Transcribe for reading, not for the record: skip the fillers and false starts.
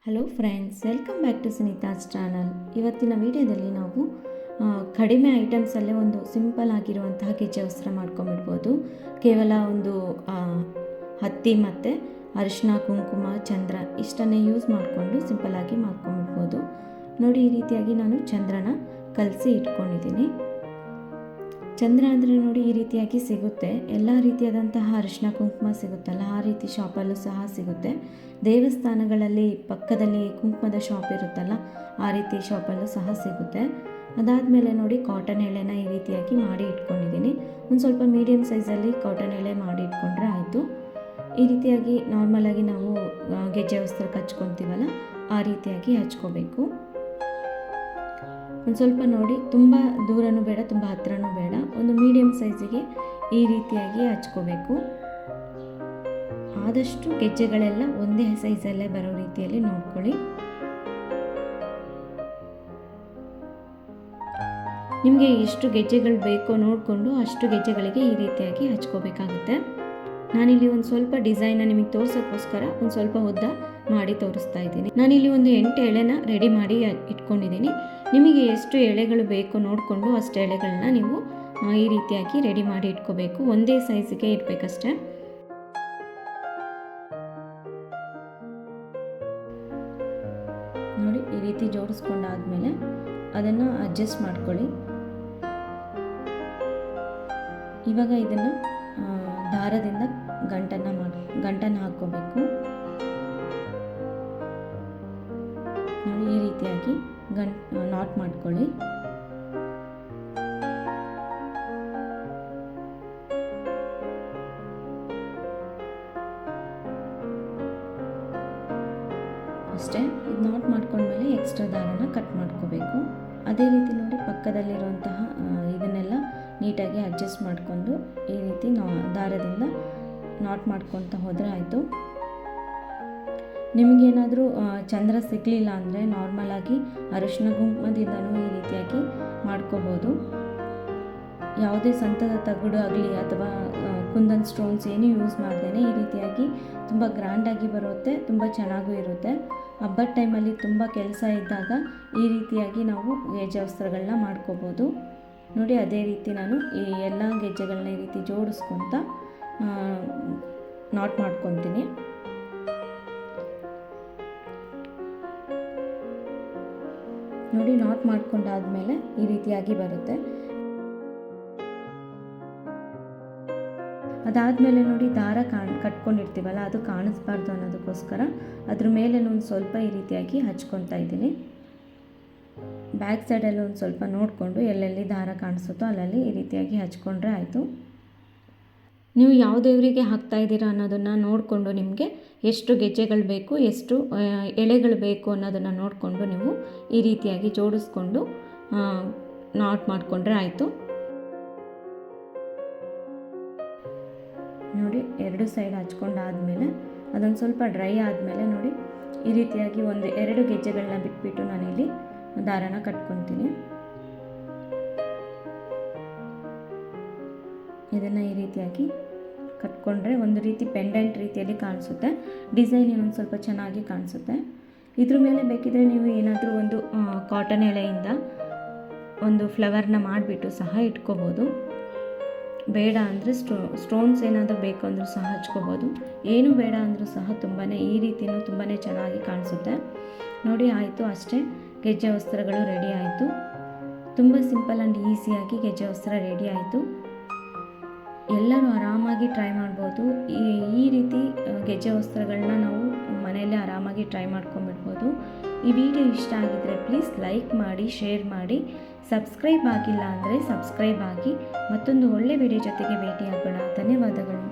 Hello friends, welcome back to Sunita's channel. ಇವತ್ತಿನ ವಿಡಿಯೋದಲ್ಲಿ ನಾವು ಕಡಿಮೆ ಐಟಮ್ಸಲ್ಲೇ ಒಂದು ಸಿಂಪಲ್ ಆಗಿರುವಂತಹ ಗೆಜ್ಜೆ ವಸ್ತ್ರ ಮಾಡ್ಕೊಂಬಿಡ್ಬೋದು. ಕೇವಲ ಒಂದು ಹತ್ತಿ ಮತ್ತು ಅರಿಶಿನ, ಕುಂಕುಮ, ಚಂದ್ರ ಇಷ್ಟನ್ನೇ ಯೂಸ್ ಮಾಡಿಕೊಂಡು ಸಿಂಪಲ್ಲಾಗಿ ಮಾಡ್ಕೊಂಬಿಡ್ಬೋದು. ನೋಡಿ, ಈ ರೀತಿಯಾಗಿ ನಾನು ಚಂದ್ರನ ಕಲಸಿ ಇಟ್ಕೊಂಡಿದ್ದೀನಿ. ಚಂದ್ರ ಅಂದರೆ ನೋಡಿ ಈ ರೀತಿಯಾಗಿ ಸಿಗುತ್ತೆ. ಎಲ್ಲ ರೀತಿಯಾದಂತಹ ಅರಿಶಿನ ಕುಂಕುಮ ಸಿಗುತ್ತಲ್ಲ, ಆ ರೀತಿ ಶಾಪಲ್ಲೂ ಸಹ ಸಿಗುತ್ತೆ. ದೇವಸ್ಥಾನಗಳಲ್ಲಿ ಪಕ್ಕದಲ್ಲಿ ಕುಂಕುಮದ ಶಾಪ್ ಇರುತ್ತಲ್ಲ, ಆ ರೀತಿ ಶಾಪಲ್ಲೂ ಸಹ ಸಿಗುತ್ತೆ. ಅದಾದಮೇಲೆ ನೋಡಿ, ಕಾಟನ್ ಎಳೆನ ಈ ರೀತಿಯಾಗಿ ಮಾಡಿ ಇಟ್ಕೊಂಡಿದ್ದೀನಿ. ಒಂದು ಸ್ವಲ್ಪ ಮೀಡಿಯಮ್ ಸೈಜಲ್ಲಿ ಕಾಟನ್ ಎಳೆ ಮಾಡಿ ಇಟ್ಕೊಂಡ್ರೆ ಆಯಿತು. ಈ ರೀತಿಯಾಗಿ ನಾರ್ಮಲಾಗಿ ನಾವು ಗೆಜ್ಜೆ ವಸ್ತ್ರಕ್ಕೆ ಹಚ್ಕೊತೀವಲ್ಲ, ಆ ರೀತಿಯಾಗಿ ಹಚ್ಕೋಬೇಕು. ಒಂದು ಸ್ವಲ್ಪ ನೋಡಿ, ತುಂಬ ದೂರನೂ ಬೇಡ, ತುಂಬ ಹತ್ತಿರನೂ ಬೇಡ, ಒಂದು ಮೀಡಿಯಮ್ ಸೈಜಿಗೆ ಈ ರೀತಿಯಾಗಿ ಹಚ್ಕೋಬೇಕು. ಆದಷ್ಟು ಗೆಜ್ಜೆಗಳೆಲ್ಲ ಒಂದೇ ಸೈಜಲ್ಲೇ ಬರೋ ರೀತಿಯಲ್ಲಿ ನೋಡ್ಕೊಳ್ಳಿ. ನಿಮಗೆ ಎಷ್ಟು ಗೆಜ್ಜೆಗಳು ಬೇಕೋ ನೋಡಿಕೊಂಡು ಅಷ್ಟು ಗೆಜ್ಜೆಗಳಿಗೆ ಈ ರೀತಿಯಾಗಿ ಹಚ್ಕೋಬೇಕಾಗುತ್ತೆ. ನಾನಿಲ್ಲಿ ಒಂದು ಸ್ವಲ್ಪ ಡಿಸೈನ್ನ ನಿಮಗೆ ತೋರ್ಸೋಕ್ಕೋಸ್ಕರ ಒಂದು ಸ್ವಲ್ಪ ಉದ್ದ ಮಾಡಿ ತೋರಿಸ್ತಾ ಇದ್ದೀನಿ. ನಾನಿಲ್ಲಿ ಒಂದು 8 ಎಳೆನ ರೆಡಿ ಮಾಡಿ ಇಟ್ಕೊಂಡಿದ್ದೀನಿ. ನಿಮಗೆ ಎಷ್ಟು ಎಳೆಗಳು ಬೇಕೋ ನೋಡಿಕೊಂಡು ಅಷ್ಟು ಎಳೆಗಳನ್ನ ನೀವು ಈ ರೀತಿಯಾಗಿ ರೆಡಿ ಮಾಡಿ ಇಟ್ಕೋಬೇಕು. ಒಂದೇ ಸೈಜಿಗೆ ಇರಬೇಕಷ್ಟೆ. ನೋಡಿ, ಈ ರೀತಿ ಜೋಡಿಸ್ಕೊಂಡಾದ್ಮೇಲೆ ಅದನ್ನು ಅಡ್ಜಸ್ಟ್ ಮಾಡ್ಕೊಳ್ಳಿ. ಇವಾಗ ಇದನ್ನು ದಾರದಿಂದ ಗಂಟನ್ನು ಹಾಕ್ಕೋಬೇಕು. ನೋಡಿ, ಈ ರೀತಿಯಾಗಿ ನಾಟ್ ಮಾಡ್ಕೊಳ್ಳಿ. ಅಷ್ಟೇ. ಇದು ನಾಟ್ ಮಾಡ್ಕೊಂಡ್ಮೇಲೆ ಎಕ್ಸ್ಟ್ರಾ ದಾರನ ಕಟ್ ಮಾಡ್ಕೋಬೇಕು. ಅದೇ ರೀತಿ ನೋಡಿ, ಪಕ್ಕದಲ್ಲಿರುವಂತಹ ಇದನ್ನೆಲ್ಲ ನೀಟಾಗಿ ಅಡ್ಜಸ್ಟ್ ಮಾಡಿಕೊಂಡು ಈ ರೀತಿ ದಾರದಿಂದ ನಾಟ್ ಮಾಡ್ಕೊತ ಹೋದರೆ ಆಯಿತು. ನಿಮಗೇನಾದರೂ ಚಂದ್ರ ಸಿಗಲಿಲ್ಲ ಅಂದರೆ ನಾರ್ಮಲಾಗಿ ಅರಿಶಿನ ಕುಂಕುಮದಿಂದನೂ ಈ ರೀತಿಯಾಗಿ ಮಾಡ್ಕೋಬೋದು. ಯಾವುದೇ ಸಂತದ ತಗಡು ಆಗಲಿ ಅಥವಾ ಕುಂದನ್ ಸ್ಟೋನ್ಸ್ ಏನೂ ಯೂಸ್ ಮಾಡ್ದೇ ಈ ರೀತಿಯಾಗಿ ತುಂಬ ಗ್ರ್ಯಾಂಡಾಗಿ ಬರುತ್ತೆ, ತುಂಬ ಚೆನ್ನಾಗೂ ಇರುತ್ತೆ. ಹಬ್ಬದ ಟೈಮಲ್ಲಿ ತುಂಬ ಕೆಲಸ ಇದ್ದಾಗ ಈ ರೀತಿಯಾಗಿ ನಾವು ಗೆಜ್ಜೆ ವಸ್ತ್ರಗಳನ್ನ ಮಾಡ್ಕೋಬೋದು. ನೋಡಿ, ಅದೇ ರೀತಿ ನಾನು ಈ ಎಲ್ಲ ಗೆಜ್ಜೆಗಳನ್ನ ಈ ರೀತಿ ಜೋಡಿಸ್ಕೊತ ನಾಟ್ ಮಾಡ್ಕೊತೀನಿ. ನೋಡಿ, ನಾಟ್ ಮಾಡ್ಕೊಂಡಾದ್ಮೇಲೆ ಈ ರೀತಿಯಾಗಿ ಬರುತ್ತೆ. ಅದಾದಮೇಲೆ ನೋಡಿ, ದಾರ ಕಟ್ಕೊಂಡಿರ್ತೀವಲ್ಲ, ಅದು ಕಾಣಿಸ್ಬಾರ್ದು ಅನ್ನೋದಕ್ಕೋಸ್ಕರ ಅದ್ರ ಮೇಲೆ ಒಂದು ಸ್ವಲ್ಪ ಈ ರೀತಿಯಾಗಿ ಹಚ್ಕೊತಾ ಇದ್ದೀನಿ. ಬ್ಯಾಕ್ ಸೈಡಲ್ಲಿ ಒಂದು ಸ್ವಲ್ಪ ನೋಡಿಕೊಂಡು ಎಲ್ಲೆಲ್ಲಿ ದಾರ ಕಾಣಿಸುತ್ತೋ ಅಲ್ಲಲ್ಲಿ ಈ ರೀತಿಯಾಗಿ ಹಚ್ಕೊಂಡ್ರೆ ಆಯಿತು. ನೀವು ಯಾವ ದೇವರಿಗೆ ಹಾಕ್ತಾ ಇದ್ದೀರಾ ಅನ್ನೋದನ್ನು ನೋಡಿಕೊಂಡು ನಿಮಗೆ ಎಷ್ಟು ಗೆಜ್ಜೆಗಳು ಬೇಕು, ಎಷ್ಟು ಎಳೆಗಳು ಬೇಕು ಅನ್ನೋದನ್ನು ನೋಡಿಕೊಂಡು ನೀವು ಈ ರೀತಿಯಾಗಿ ಜೋಡಿಸ್ಕೊಂಡು ನಾಟ್ ಮಾಡಿಕೊಂಡ್ರೆ ಆಯಿತು. ನೋಡಿ, 2 ಸೈಡ್ ಹಚ್ಕೊಂಡಾದಮೇಲೆ ಅದೊಂದು ಸ್ವಲ್ಪ ಡ್ರೈ ಆದಮೇಲೆ ನೋಡಿ, ಈ ರೀತಿಯಾಗಿ 2 ಗೆಜ್ಜೆಗಳನ್ನ ಬಿಟ್ಬಿಟ್ಟು ನಾನಿಲ್ಲಿ ದಾರನ ಕಟ್ಕೊತೀನಿ. ಇದನ್ನು ಈ ರೀತಿಯಾಗಿ ಕಟ್ಕೊಂಡ್ರೆ ಒಂದು ರೀತಿ ಪೆಂಡೆಂಟ್ ರೀತಿಯಲ್ಲಿ ಕಾಣಿಸುತ್ತೆ. ಡಿಸೈನ್ ಇನ್ನೊಂದು ಸ್ವಲ್ಪ ಚೆನ್ನಾಗಿ ಕಾಣಿಸುತ್ತೆ. ಇದ್ರ ಮೇಲೆ ಬೇಕಿದ್ರೆ ನೀವು ಏನಾದರೂ ಒಂದು ಕಾಟನ್ ಎಳೆಯಿಂದ ಒಂದು ಫ್ಲವರ್ನ ಮಾಡಿಬಿಟ್ಟು ಸಹ ಇಟ್ಕೋಬೋದು. ಬೇಡ ಅಂದರೆ ಸ್ಟೋನ್ಸ್ ಏನಾದರೂ ಬೇಕು ಅಂದರೂ ಸಹ ಹಚ್ಕೋಬೋದು. ಏನು ಬೇಡ ಅಂದರೂ ಸಹ ಈ ರೀತಿಯೂ ತುಂಬಾ ಚೆನ್ನಾಗಿ ಕಾಣಿಸುತ್ತೆ. ನೋಡಿ, ಆಯಿತು, ಅಷ್ಟೇ. ಗೆಜ್ಜೆ ವಸ್ತ್ರಗಳು ರೆಡಿ ಆಯಿತು. ತುಂಬ ಸಿಂಪಲ್ ಆ್ಯಂಡ್ ಈಸಿಯಾಗಿ ಗೆಜ್ಜೆ ವಸ್ತ್ರ ರೆಡಿ ಆಯಿತು. ಎಲ್ಲರೂ ಆರಾಮಾಗಿ ಟ್ರೈ ಮಾಡ್ಬೋದು. ಈ ರೀತಿ ಗೆಜ್ಜೆ ವಸ್ತ್ರಗಳನ್ನ ನಾವು ಮನೆಯಲ್ಲೇ ಆರಾಮಾಗಿ ಟ್ರೈ ಮಾಡ್ಕೊಂಬಿಡ್ಬೋದು. ಈ ವಿಡಿಯೋ ಇಷ್ಟ ಆಗಿದ್ದರೆ ಪ್ಲೀಸ್ ಲೈಕ್ ಮಾಡಿ, ಶೇರ್ ಮಾಡಿ. ಸಬ್ಸ್ಕ್ರೈಬ್ ಆಗಿಲ್ಲ ಅಂದರೆ ಸಬ್ಸ್ಕ್ರೈಬ್ ಆಗಿ. ಮತ್ತೊಂದು ಒಳ್ಳೆ ವಿಡಿಯೋ ಜೊತೆಗೆ ಭೇಟಿಯಾಗೋಣ. ಧನ್ಯವಾದಗಳು.